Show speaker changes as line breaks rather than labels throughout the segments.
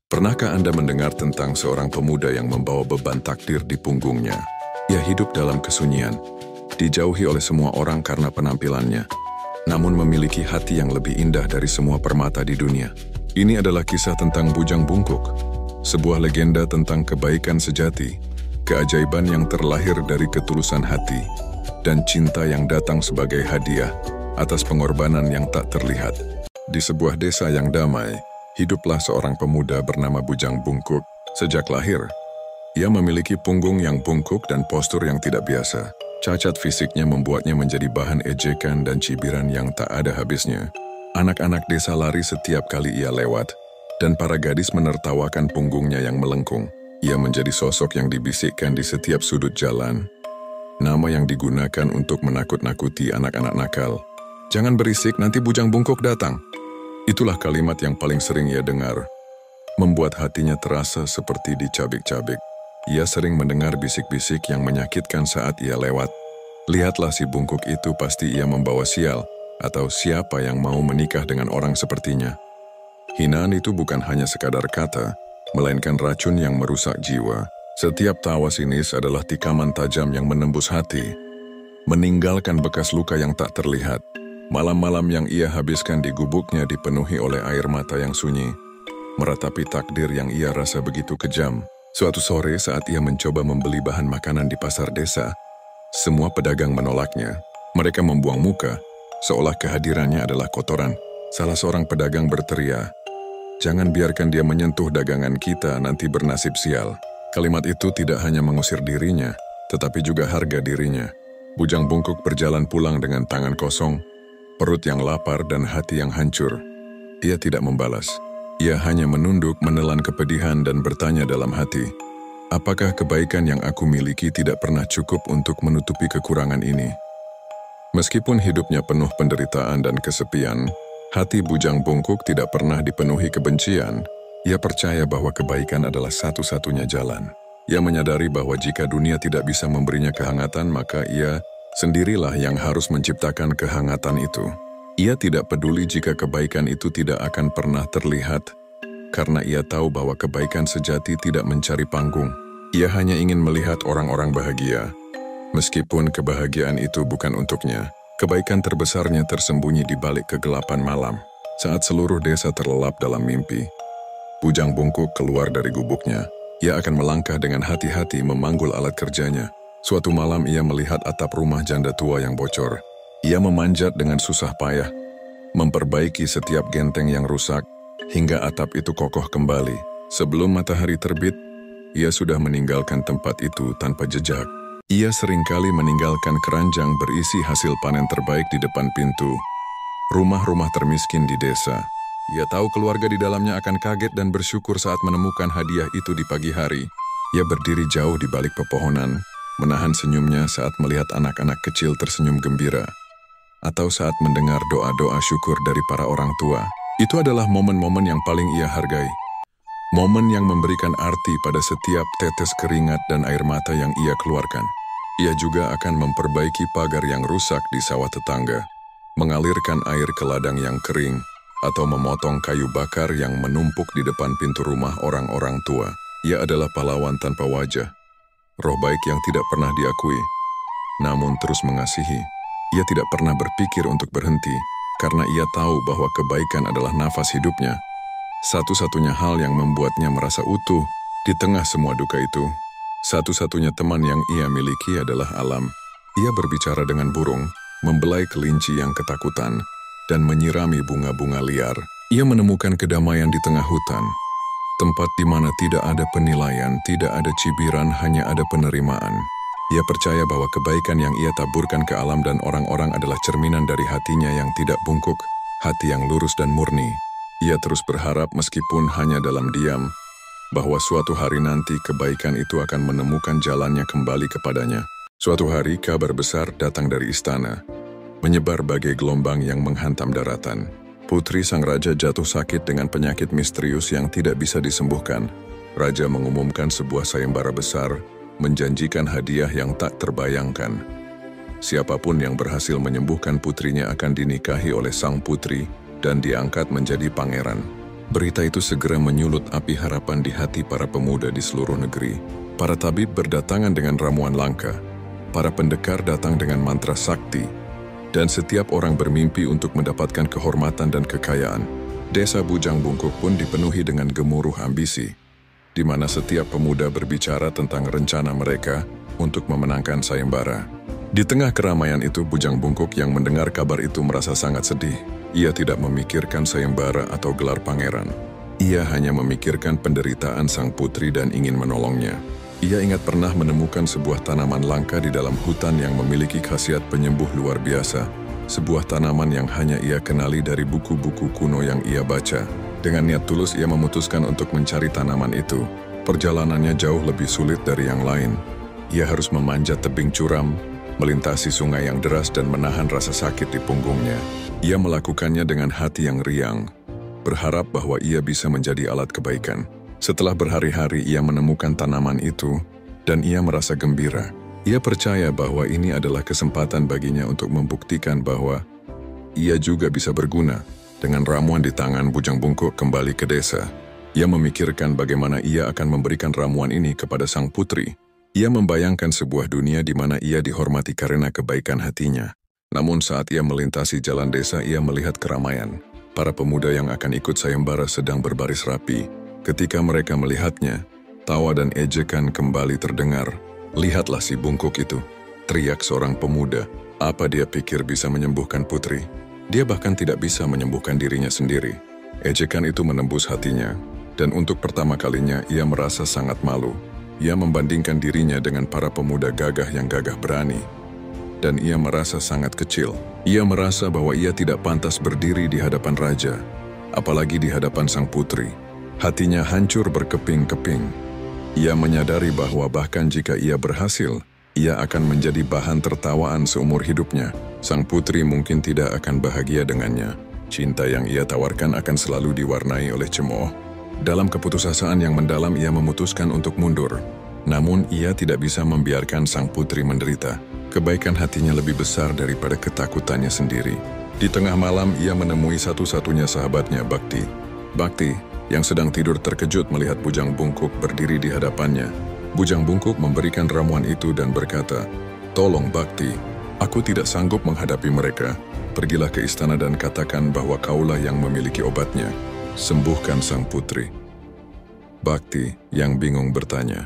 Pernahkah Anda mendengar tentang seorang pemuda yang membawa beban takdir di punggungnya? Ia hidup dalam kesunyian, dijauhi oleh semua orang karena penampilannya, namun memiliki hati yang lebih indah dari semua permata di dunia. Ini adalah kisah tentang Bujang Bungkuk, sebuah legenda tentang kebaikan sejati, keajaiban yang terlahir dari ketulusan hati, dan cinta yang datang sebagai hadiah atas pengorbanan yang tak terlihat. Di sebuah desa yang damai, hiduplah seorang pemuda bernama Bujang Bungkuk. Sejak lahir, ia memiliki punggung yang bungkuk dan postur yang tidak biasa. Cacat fisiknya membuatnya menjadi bahan ejekan dan cibiran yang tak ada habisnya. Anak-anak desa lari setiap kali ia lewat, dan para gadis menertawakan punggungnya yang melengkung. Ia menjadi sosok yang dibisikkan di setiap sudut jalan, nama yang digunakan untuk menakut-nakuti anak-anak nakal. "Jangan berisik, nanti Bujang Bungkuk datang." Itulah kalimat yang paling sering ia dengar, membuat hatinya terasa seperti dicabik-cabik. Ia sering mendengar bisik-bisik yang menyakitkan saat ia lewat. "Lihatlah si bungkuk itu, pasti ia membawa sial, atau siapa yang mau menikah dengan orang sepertinya." Hinaan itu bukan hanya sekadar kata, melainkan racun yang merusak jiwa. Setiap tawa sinis adalah tikaman tajam yang menembus hati, meninggalkan bekas luka yang tak terlihat. Malam-malam yang ia habiskan di gubuknya dipenuhi oleh air mata yang sunyi, meratapi takdir yang ia rasa begitu kejam. Suatu sore saat ia mencoba membeli bahan makanan di pasar desa, semua pedagang menolaknya. Mereka membuang muka, seolah kehadirannya adalah kotoran. Salah seorang pedagang berteriak, "Jangan biarkan dia menyentuh dagangan kita, nanti bernasib sial." Kalimat itu tidak hanya mengusir dirinya, tetapi juga harga dirinya. Bujang Bungkuk berjalan pulang dengan tangan kosong, perut yang lapar dan hati yang hancur. Ia tidak membalas. Ia hanya menunduk, menelan kepedihan dan bertanya dalam hati, "Apakah kebaikan yang aku miliki tidak pernah cukup untuk menutupi kekurangan ini?" Meskipun hidupnya penuh penderitaan dan kesepian, hati Bujang Bungkuk tidak pernah dipenuhi kebencian. Ia percaya bahwa kebaikan adalah satu-satunya jalan. Ia menyadari bahwa jika dunia tidak bisa memberinya kehangatan, maka ia sendirilah yang harus menciptakan kehangatan itu. Ia tidak peduli jika kebaikan itu tidak akan pernah terlihat, karena ia tahu bahwa kebaikan sejati tidak mencari panggung. Ia hanya ingin melihat orang-orang bahagia. Meskipun kebahagiaan itu bukan untuknya, kebaikan terbesarnya tersembunyi di balik kegelapan malam. Saat seluruh desa terlelap dalam mimpi, Bujang Bungkuk keluar dari gubuknya. Ia akan melangkah dengan hati-hati memanggul alat kerjanya. Suatu malam ia melihat atap rumah janda tua yang bocor. Ia memanjat dengan susah payah, memperbaiki setiap genteng yang rusak, hingga atap itu kokoh kembali. Sebelum matahari terbit, ia sudah meninggalkan tempat itu tanpa jejak. Ia seringkali meninggalkan keranjang berisi hasil panen terbaik di depan pintu rumah-rumah termiskin di desa. Ia tahu keluarga di dalamnya akan kaget dan bersyukur saat menemukan hadiah itu di pagi hari. Ia berdiri jauh di balik pepohonan, menahan senyumnya saat melihat anak-anak kecil tersenyum gembira, atau saat mendengar doa-doa syukur dari para orang tua. Itu adalah momen-momen yang paling ia hargai. Momen yang memberikan arti pada setiap tetes keringat dan air mata yang ia keluarkan. Ia juga akan memperbaiki pagar yang rusak di sawah tetangga, mengalirkan air ke ladang yang kering, atau memotong kayu bakar yang menumpuk di depan pintu rumah orang-orang tua. Ia adalah pahlawan tanpa wajah, roh baik yang tidak pernah diakui, namun terus mengasihi. Ia tidak pernah berpikir untuk berhenti, karena ia tahu bahwa kebaikan adalah nafas hidupnya. Satu-satunya hal yang membuatnya merasa utuh di tengah semua duka itu. Satu-satunya teman yang ia miliki adalah alam. Ia berbicara dengan burung, membelai kelinci yang ketakutan, dan menyirami bunga-bunga liar. Ia menemukan kedamaian di tengah hutan, tempat di mana tidak ada penilaian, tidak ada cibiran, hanya ada penerimaan. Ia percaya bahwa kebaikan yang ia taburkan ke alam dan orang-orang adalah cerminan dari hatinya yang tidak bungkuk, hati yang lurus dan murni. Ia terus berharap meskipun hanya dalam diam, bahwa suatu hari nanti kebaikan itu akan menemukan jalannya kembali kepadanya. Suatu hari kabar besar datang dari istana, menyebar bagai gelombang yang menghantam daratan. Putri sang raja jatuh sakit dengan penyakit misterius yang tidak bisa disembuhkan. Raja mengumumkan sebuah sayembara besar, menjanjikan hadiah yang tak terbayangkan. Siapapun yang berhasil menyembuhkan putrinya akan dinikahi oleh sang putri dan diangkat menjadi pangeran. Berita itu segera menyulut api harapan di hati para pemuda di seluruh negeri. Para tabib berdatangan dengan ramuan langka, para pendekar datang dengan mantra sakti, dan setiap orang bermimpi untuk mendapatkan kehormatan dan kekayaan. Desa Bujang Bungkuk pun dipenuhi dengan gemuruh ambisi, di mana setiap pemuda berbicara tentang rencana mereka untuk memenangkan sayembara. Di tengah keramaian itu, Bujang Bungkuk yang mendengar kabar itu merasa sangat sedih. Ia tidak memikirkan sayembara atau gelar pangeran. Ia hanya memikirkan penderitaan sang putri dan ingin menolongnya. Ia ingat pernah menemukan sebuah tanaman langka di dalam hutan yang memiliki khasiat penyembuh luar biasa. Sebuah tanaman yang hanya ia kenali dari buku-buku kuno yang ia baca. Dengan niat tulus ia memutuskan untuk mencari tanaman itu. Perjalanannya jauh lebih sulit dari yang lain. Ia harus memanjat tebing curam, melintasi sungai yang deras dan menahan rasa sakit di punggungnya. Ia melakukannya dengan hati yang riang, berharap bahwa ia bisa menjadi alat kebaikan. Setelah berhari-hari ia menemukan tanaman itu, dan ia merasa gembira. Ia percaya bahwa ini adalah kesempatan baginya untuk membuktikan bahwa ia juga bisa berguna. Dengan ramuan di tangan, Bujang Bungkuk kembali ke desa. Ia memikirkan bagaimana ia akan memberikan ramuan ini kepada sang putri. Ia membayangkan sebuah dunia di mana ia dihormati karena kebaikan hatinya. Namun saat ia melintasi jalan desa, ia melihat keramaian. Para pemuda yang akan ikut sayembara sedang berbaris rapi. Ketika mereka melihatnya, tawa dan ejekan kembali terdengar. "Lihatlah si bungkuk itu," teriak seorang pemuda. Apa dia pikir bisa menyembuhkan putri? Dia bahkan tidak bisa menyembuhkan dirinya sendiri. Ejekan itu menembus hatinya, dan untuk pertama kalinya ia merasa sangat malu. Ia membandingkan dirinya dengan para pemuda gagah yang gagah berani. Dan ia merasa sangat kecil. Ia merasa bahwa ia tidak pantas berdiri di hadapan raja, apalagi di hadapan sang putri. Hatinya hancur berkeping-keping. Ia menyadari bahwa bahkan jika ia berhasil, ia akan menjadi bahan tertawaan seumur hidupnya. Sang putri mungkin tidak akan bahagia dengannya. Cinta yang ia tawarkan akan selalu diwarnai oleh cemooh. Dalam keputusasaan yang mendalam ia memutuskan untuk mundur. Namun ia tidak bisa membiarkan sang putri menderita. Kebaikan hatinya lebih besar daripada ketakutannya sendiri. Di tengah malam ia menemui satu-satunya sahabatnya, Bakti. Bakti, yang sedang tidur terkejut melihat Bujang Bungkuk berdiri di hadapannya. Bujang Bungkuk memberikan ramuan itu dan berkata, "Tolong Bakti, aku tidak sanggup menghadapi mereka. Pergilah ke istana dan katakan bahwa kaulah yang memiliki obatnya. Sembuhkan sang putri." Bakti yang bingung bertanya,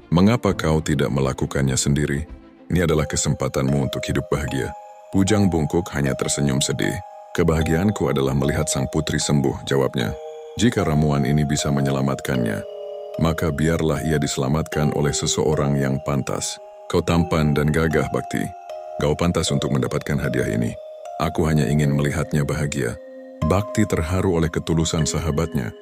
"Mengapa kau tidak melakukannya sendiri? Ini adalah kesempatanmu untuk hidup bahagia." Bujang Bungkuk hanya tersenyum sedih. "Kebahagiaanku adalah melihat sang putri sembuh," jawabnya. "Jika ramuan ini bisa menyelamatkannya, maka biarlah ia diselamatkan oleh seseorang yang pantas. Kau tampan dan gagah, Bakti. Kau pantas untuk mendapatkan hadiah ini. Aku hanya ingin melihatnya bahagia." Bakti terharu oleh ketulusan sahabatnya.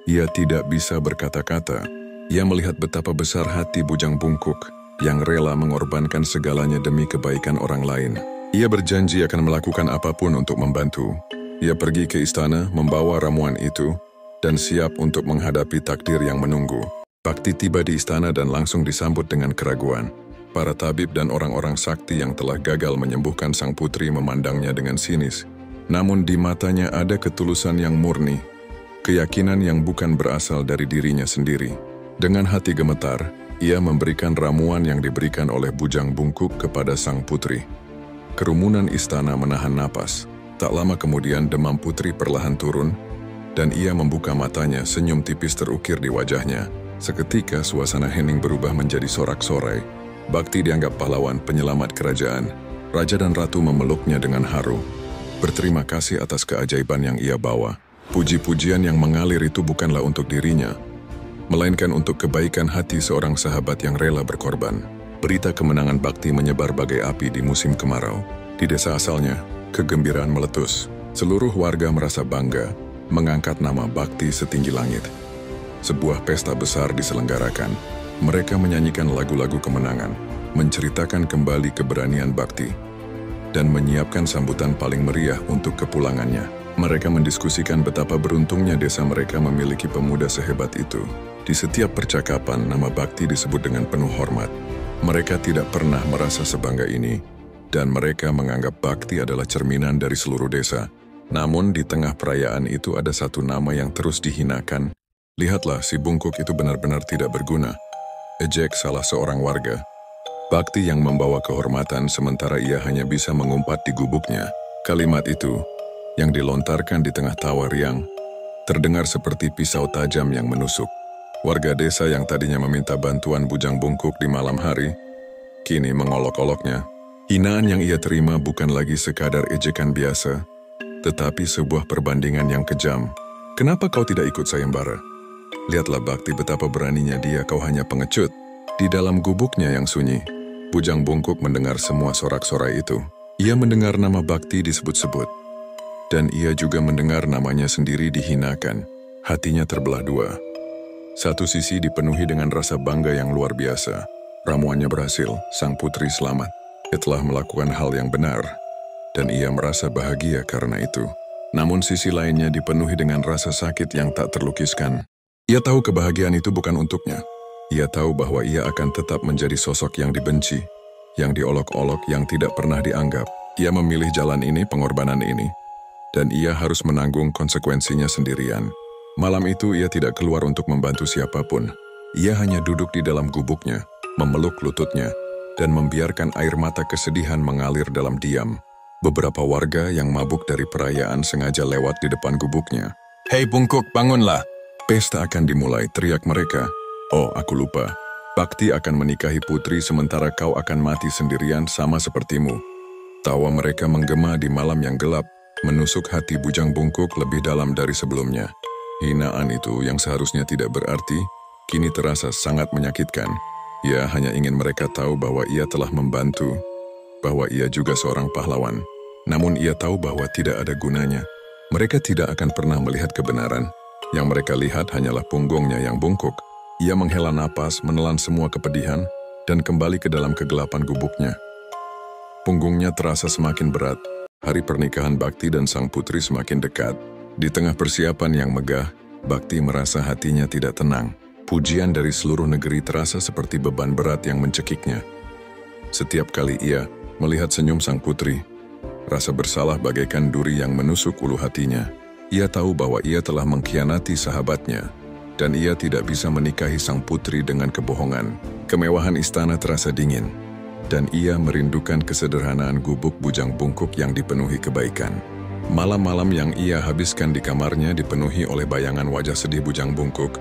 Ia tidak bisa berkata-kata. Ia melihat betapa besar hati Bujang Bungkuk yang rela mengorbankan segalanya demi kebaikan orang lain. Ia berjanji akan melakukan apapun untuk membantu. Ia pergi ke istana membawa ramuan itu dan siap untuk menghadapi takdir yang menunggu. Bakti tiba di istana dan langsung disambut dengan keraguan. Para tabib dan orang-orang sakti yang telah gagal menyembuhkan sang putri memandangnya dengan sinis. Namun di matanya ada ketulusan yang murni, keyakinan yang bukan berasal dari dirinya sendiri. Dengan hati gemetar, ia memberikan ramuan yang diberikan oleh Bujang Bungkuk kepada sang putri. Kerumunan istana menahan napas. Tak lama kemudian demam putri perlahan turun, dan ia membuka matanya, senyum tipis terukir di wajahnya. Seketika suasana hening berubah menjadi sorak-sorai. Bakti dianggap pahlawan penyelamat kerajaan. Raja dan ratu memeluknya dengan haru. Berterima kasih atas keajaiban yang ia bawa. Puji-pujian yang mengalir itu bukanlah untuk dirinya, melainkan untuk kebaikan hati seorang sahabat yang rela berkorban. Berita kemenangan Bakti menyebar bagai api di musim kemarau. Di desa asalnya, kegembiraan meletus. Seluruh warga merasa bangga, mengangkat nama Bakti setinggi langit. Sebuah pesta besar diselenggarakan. Mereka menyanyikan lagu-lagu kemenangan, menceritakan kembali keberanian Bakti, dan menyiapkan sambutan paling meriah untuk kepulangannya. Mereka mendiskusikan betapa beruntungnya desa mereka memiliki pemuda sehebat itu. Di setiap percakapan, nama Bakti disebut dengan penuh hormat. Mereka tidak pernah merasa sebangga ini, dan mereka menganggap Bakti adalah cerminan dari seluruh desa. Namun di tengah perayaan itu ada satu nama yang terus dihinakan. Lihatlah, si bungkuk itu benar-benar tidak berguna. Ejek salah seorang warga. Bakti yang membawa kehormatan sementara ia hanya bisa mengumpat di gubuknya. Kalimat itu, yang dilontarkan di tengah tawa riang, terdengar seperti pisau tajam yang menusuk. Warga desa yang tadinya meminta bantuan bujang bungkuk di malam hari, kini mengolok-oloknya. Hinaan yang ia terima bukan lagi sekadar ejekan biasa, tetapi sebuah perbandingan yang kejam. Kenapa kau tidak ikut sayembara? Lihatlah Bakti betapa beraninya dia, kau hanya pengecut. Di dalam gubuknya yang sunyi, bujang bungkuk mendengar semua sorak-sorai itu. Ia mendengar nama Bakti disebut-sebut. Dan ia juga mendengar namanya sendiri dihinakan. Hatinya terbelah dua. Satu sisi dipenuhi dengan rasa bangga yang luar biasa. Ramuannya berhasil, sang putri selamat. Ia telah melakukan hal yang benar, dan ia merasa bahagia karena itu. Namun sisi lainnya dipenuhi dengan rasa sakit yang tak terlukiskan. Ia tahu kebahagiaan itu bukan untuknya. Ia tahu bahwa ia akan tetap menjadi sosok yang dibenci, yang diolok-olok, yang tidak pernah dianggap. Ia memilih jalan ini, pengorbanan ini, dan ia harus menanggung konsekuensinya sendirian. Malam itu ia tidak keluar untuk membantu siapapun. Ia hanya duduk di dalam gubuknya, memeluk lututnya, dan membiarkan air mata kesedihan mengalir dalam diam. Beberapa warga yang mabuk dari perayaan sengaja lewat di depan gubuknya. "Hei bungkuk, bangunlah! Pesta akan dimulai," teriak mereka. "Oh, aku lupa. Bakti akan menikahi putri sementara kau akan mati sendirian sama sepertimu." Tawa mereka menggema di malam yang gelap, menusuk hati bujang bungkuk lebih dalam dari sebelumnya. Hinaan itu yang seharusnya tidak berarti, kini terasa sangat menyakitkan. Ia hanya ingin mereka tahu bahwa ia telah membantu, bahwa ia juga seorang pahlawan. Namun ia tahu bahwa tidak ada gunanya. Mereka tidak akan pernah melihat kebenaran. Yang mereka lihat hanyalah punggungnya yang bungkuk. Ia menghela napas, menelan semua kepedihan, dan kembali ke dalam kegelapan gubuknya. Punggungnya terasa semakin berat. Hari pernikahan Bakti dan sang putri semakin dekat. Di tengah persiapan yang megah, Bakti merasa hatinya tidak tenang. Pujian dari seluruh negeri terasa seperti beban berat yang mencekiknya. Setiap kali ia melihat senyum sang putri, rasa bersalah bagaikan duri yang menusuk ulu hatinya. Ia tahu bahwa ia telah mengkhianati sahabatnya, dan ia tidak bisa menikahi sang putri dengan kebohongan. Kemewahan istana terasa dingin, dan ia merindukan kesederhanaan gubuk bujang bungkuk yang dipenuhi kebaikan. Malam-malam yang ia habiskan di kamarnya dipenuhi oleh bayangan wajah sedih bujang bungkuk,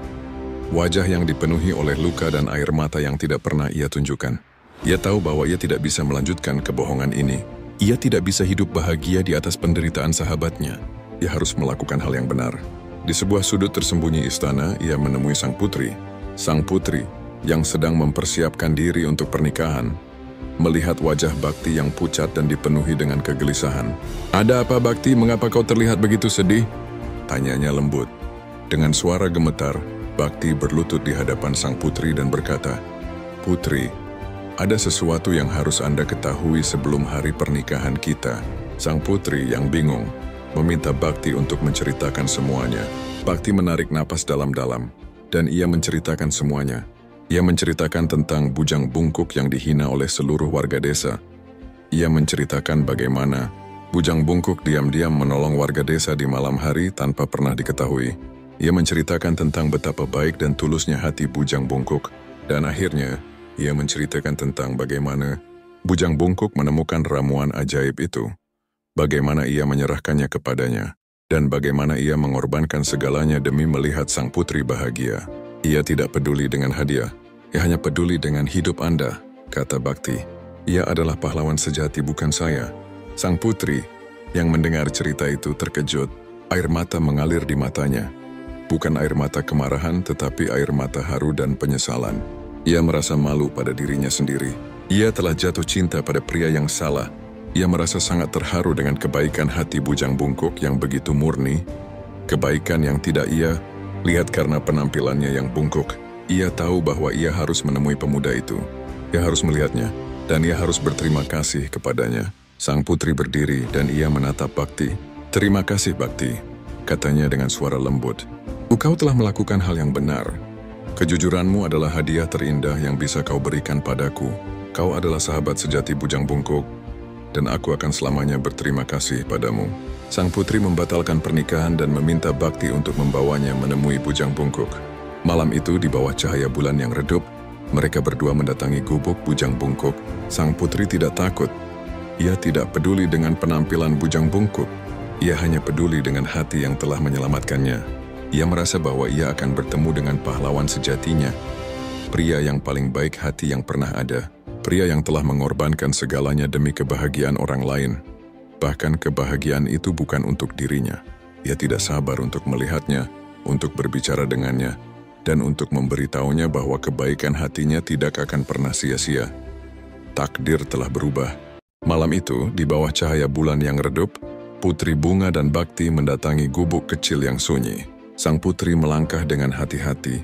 wajah yang dipenuhi oleh luka dan air mata yang tidak pernah ia tunjukkan. Ia tahu bahwa ia tidak bisa melanjutkan kebohongan ini. Ia tidak bisa hidup bahagia di atas penderitaan sahabatnya. Ia harus melakukan hal yang benar. Di sebuah sudut tersembunyi istana, ia menemui sang putri. Sang putri yang sedang mempersiapkan diri untuk pernikahan. Melihat wajah Bakti yang pucat dan dipenuhi dengan kegelisahan. "Ada apa Bakti? Mengapa kau terlihat begitu sedih?" Tanyanya lembut. Dengan suara gemetar, Bakti berlutut di hadapan sang putri dan berkata, "Putri, ada sesuatu yang harus Anda ketahui sebelum hari pernikahan kita." Sang putri yang bingung meminta Bakti untuk menceritakan semuanya. Bakti menarik napas dalam-dalam, dan ia menceritakan semuanya. Ia menceritakan tentang bujang bungkuk yang dihina oleh seluruh warga desa. Ia menceritakan bagaimana bujang bungkuk diam-diam menolong warga desa di malam hari tanpa pernah diketahui. Ia menceritakan tentang betapa baik dan tulusnya hati bujang bungkuk. Dan akhirnya, ia menceritakan tentang bagaimana bujang bungkuk menemukan ramuan ajaib itu. Bagaimana ia menyerahkannya kepadanya. Dan bagaimana ia mengorbankan segalanya demi melihat sang putri bahagia. Ia tidak peduli dengan hadiah. Ia hanya peduli dengan hidup Anda, kata Bakti. Ia adalah pahlawan sejati, bukan saya. Sang putri yang mendengar cerita itu terkejut. Air mata mengalir di matanya. Bukan air mata kemarahan, tetapi air mata haru dan penyesalan. Ia merasa malu pada dirinya sendiri. Ia telah jatuh cinta pada pria yang salah. Ia merasa sangat terharu dengan kebaikan hati bujang bungkuk yang begitu murni. Kebaikan yang tidak ia lihat karena penampilannya yang bungkuk. Ia tahu bahwa ia harus menemui pemuda itu. Ia harus melihatnya, dan ia harus berterima kasih kepadanya. Sang putri berdiri dan ia menatap Bakti. "Terima kasih Bakti," katanya dengan suara lembut. "Kau telah melakukan hal yang benar. Kejujuranmu adalah hadiah terindah yang bisa kau berikan padaku. Kau adalah sahabat sejati bujang bungkuk. dan aku akan selamanya berterima kasih padamu. Sang putri membatalkan pernikahan dan meminta Bakti untuk membawanya menemui Bujang Bungkuk. Malam itu di bawah cahaya bulan yang redup, mereka berdua mendatangi gubuk Bujang Bungkuk. Sang putri tidak takut. Ia tidak peduli dengan penampilan Bujang Bungkuk. Ia hanya peduli dengan hati yang telah menyelamatkannya. Ia merasa bahwa ia akan bertemu dengan pahlawan sejatinya. Pria yang paling baik hati yang pernah ada. Pria yang telah mengorbankan segalanya demi kebahagiaan orang lain. Bahkan kebahagiaan itu bukan untuk dirinya. Ia tidak sabar untuk melihatnya, untuk berbicara dengannya, dan untuk memberitahunya bahwa kebaikan hatinya tidak akan pernah sia-sia. Takdir telah berubah. Malam itu, di bawah cahaya bulan yang redup, Putri Bunga dan Bakti mendatangi gubuk kecil yang sunyi. Sang putri melangkah dengan hati-hati,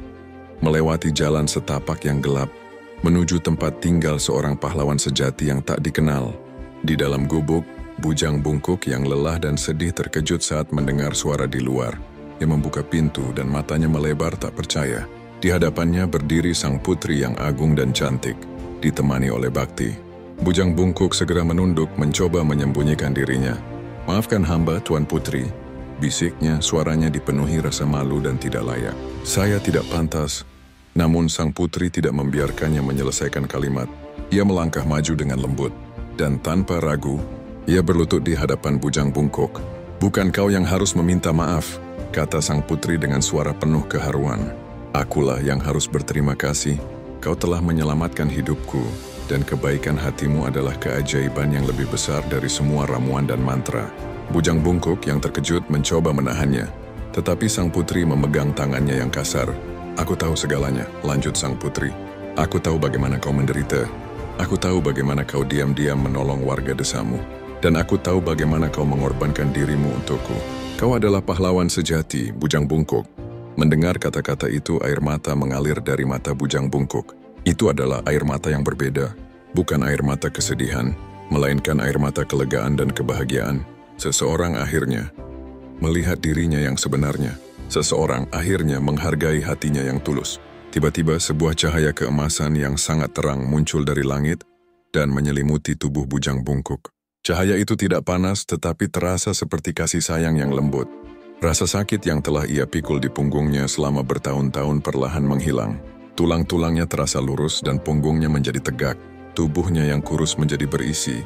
melewati jalan setapak yang gelap, menuju tempat tinggal seorang pahlawan sejati yang tak dikenal. Di dalam gubuk, Bujang Bungkuk yang lelah dan sedih terkejut saat mendengar suara di luar. Ia membuka pintu dan matanya melebar tak percaya. Di hadapannya berdiri sang putri yang agung dan cantik, ditemani oleh Bakti. Bujang Bungkuk segera menunduk mencoba menyembunyikan dirinya. "Maafkan hamba, Tuan Putri," bisiknya, suaranya dipenuhi rasa malu dan tidak layak. "Saya tidak pantas." Namun sang putri tidak membiarkannya menyelesaikan kalimat. Ia melangkah maju dengan lembut, dan tanpa ragu, ia berlutut di hadapan Bujang Bungkuk. "Bukan kau yang harus meminta maaf," kata sang putri dengan suara penuh keharuan. "Akulah yang harus berterima kasih. Kau telah menyelamatkan hidupku, dan kebaikan hatimu adalah keajaiban yang lebih besar dari semua ramuan dan mantra." Bujang Bungkuk yang terkejut mencoba menahannya, tetapi sang putri memegang tangannya yang kasar. "Aku tahu segalanya," lanjut sang putri. "Aku tahu bagaimana kau menderita. Aku tahu bagaimana kau diam-diam menolong warga desamu. Dan aku tahu bagaimana kau mengorbankan dirimu untukku. Kau adalah pahlawan sejati, Bujang Bungkuk." Mendengar kata-kata itu, air mata mengalir dari mata Bujang Bungkuk. Itu adalah air mata yang berbeda, bukan air mata kesedihan, melainkan air mata kelegaan dan kebahagiaan. Seseorang akhirnya melihat dirinya yang sebenarnya. Seseorang akhirnya menghargai hatinya yang tulus. Tiba-tiba sebuah cahaya keemasan yang sangat terang muncul dari langit dan menyelimuti tubuh Bujang Bungkuk. Cahaya itu tidak panas tetapi terasa seperti kasih sayang yang lembut. Rasa sakit yang telah ia pikul di punggungnya selama bertahun-tahun perlahan menghilang. Tulang-tulangnya terasa lurus dan punggungnya menjadi tegak. Tubuhnya yang kurus menjadi berisi,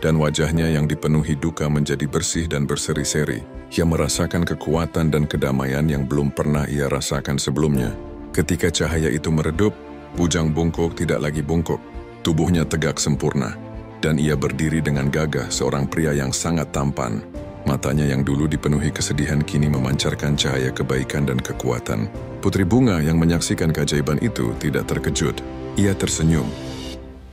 dan wajahnya yang dipenuhi duka menjadi bersih dan berseri-seri. Ia merasakan kekuatan dan kedamaian yang belum pernah ia rasakan sebelumnya. Ketika cahaya itu meredup, Bujang Bungkuk tidak lagi bungkuk. Tubuhnya tegak sempurna, dan ia berdiri dengan gagah seorang pria yang sangat tampan. Matanya yang dulu dipenuhi kesedihan kini memancarkan cahaya kebaikan dan kekuatan. Putri Bunga yang menyaksikan keajaiban itu tidak terkejut. Ia tersenyum.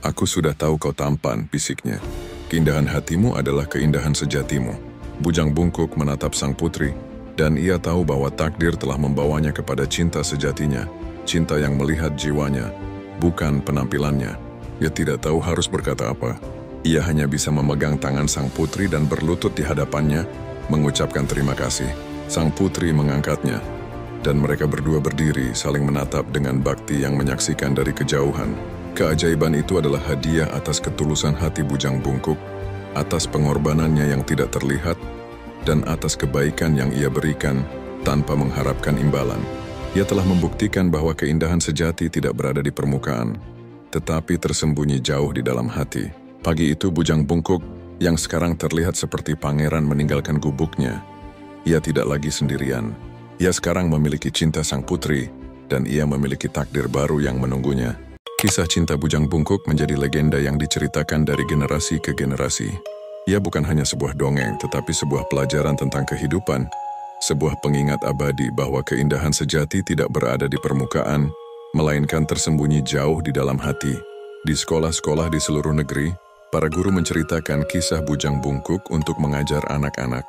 "Aku sudah tahu kau tampan," bisiknya. "Keindahan hatimu adalah keindahan sejatimu." Bujang Bungkuk menatap sang putri, dan ia tahu bahwa takdir telah membawanya kepada cinta sejatinya. Cinta yang melihat jiwanya, bukan penampilannya. Ia tidak tahu harus berkata apa. Ia hanya bisa memegang tangan sang putri dan berlutut di hadapannya, mengucapkan terima kasih. Sang putri mengangkatnya, dan mereka berdua berdiri saling menatap dengan Bakti yang menyaksikan dari kejauhan. Keajaiban itu adalah hadiah atas ketulusan hati Bujang Bungkuk, atas pengorbanannya yang tidak terlihat, dan atas kebaikan yang ia berikan tanpa mengharapkan imbalan. Ia telah membuktikan bahwa keindahan sejati tidak berada di permukaan, tetapi tersembunyi jauh di dalam hati. Pagi itu Bujang Bungkuk yang sekarang terlihat seperti pangeran meninggalkan gubuknya. Ia tidak lagi sendirian. Ia sekarang memiliki cinta sang putri, dan ia memiliki takdir baru yang menunggunya. Kisah cinta Bujang Bungkuk menjadi legenda yang diceritakan dari generasi ke generasi. Ia bukan hanya sebuah dongeng, tetapi sebuah pelajaran tentang kehidupan, sebuah pengingat abadi bahwa keindahan sejati tidak berada di permukaan, melainkan tersembunyi jauh di dalam hati. Di sekolah-sekolah di seluruh negeri, para guru menceritakan kisah Bujang Bungkuk untuk mengajar anak-anak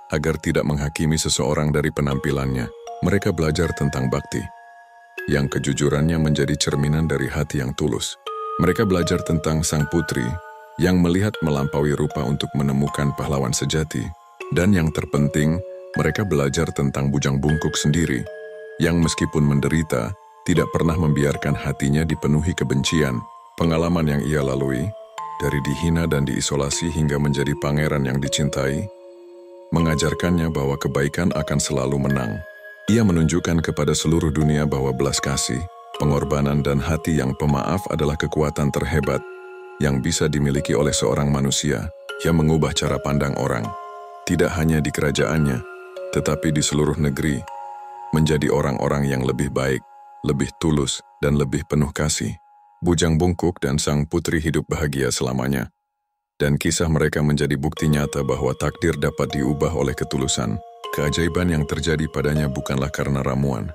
agar tidak menghakimi seseorang dari penampilannya. Mereka belajar tentang bakti, yang kejujurannya menjadi cerminan dari hati yang tulus. Mereka belajar tentang sang putri yang melihat melampaui rupa untuk menemukan pahlawan sejati. Dan yang terpenting, mereka belajar tentang Bujang Bungkuk sendiri, yang meskipun menderita, tidak pernah membiarkan hatinya dipenuhi kebencian. Pengalaman yang ia lalui dari dihina dan diisolasi hingga menjadi pangeran yang dicintai, mengajarkannya bahwa kebaikan akan selalu menang. Ia menunjukkan kepada seluruh dunia bahwa belas kasih, pengorbanan dan hati yang pemaaf adalah kekuatan terhebat yang bisa dimiliki oleh seorang manusia yang mengubah cara pandang orang, tidak hanya di kerajaannya, tetapi di seluruh negeri, menjadi orang-orang yang lebih baik, lebih tulus, dan lebih penuh kasih. Bujang Bungkuk dan sang putri hidup bahagia selamanya, dan kisah mereka menjadi bukti nyata bahwa takdir dapat diubah oleh ketulusan. Keajaiban yang terjadi padanya bukanlah karena ramuan,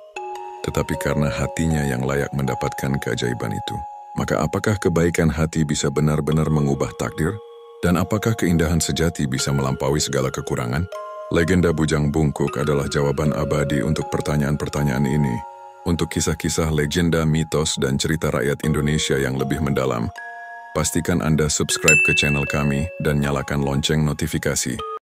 tetapi karena hatinya yang layak mendapatkan keajaiban itu. Maka apakah kebaikan hati bisa benar-benar mengubah takdir? Dan apakah keindahan sejati bisa melampaui segala kekurangan? Legenda Bujang Bungkuk adalah jawaban abadi untuk pertanyaan-pertanyaan ini. Untuk kisah-kisah legenda, mitos, dan cerita rakyat Indonesia yang lebih mendalam, pastikan Anda subscribe ke channel kami dan nyalakan lonceng notifikasi.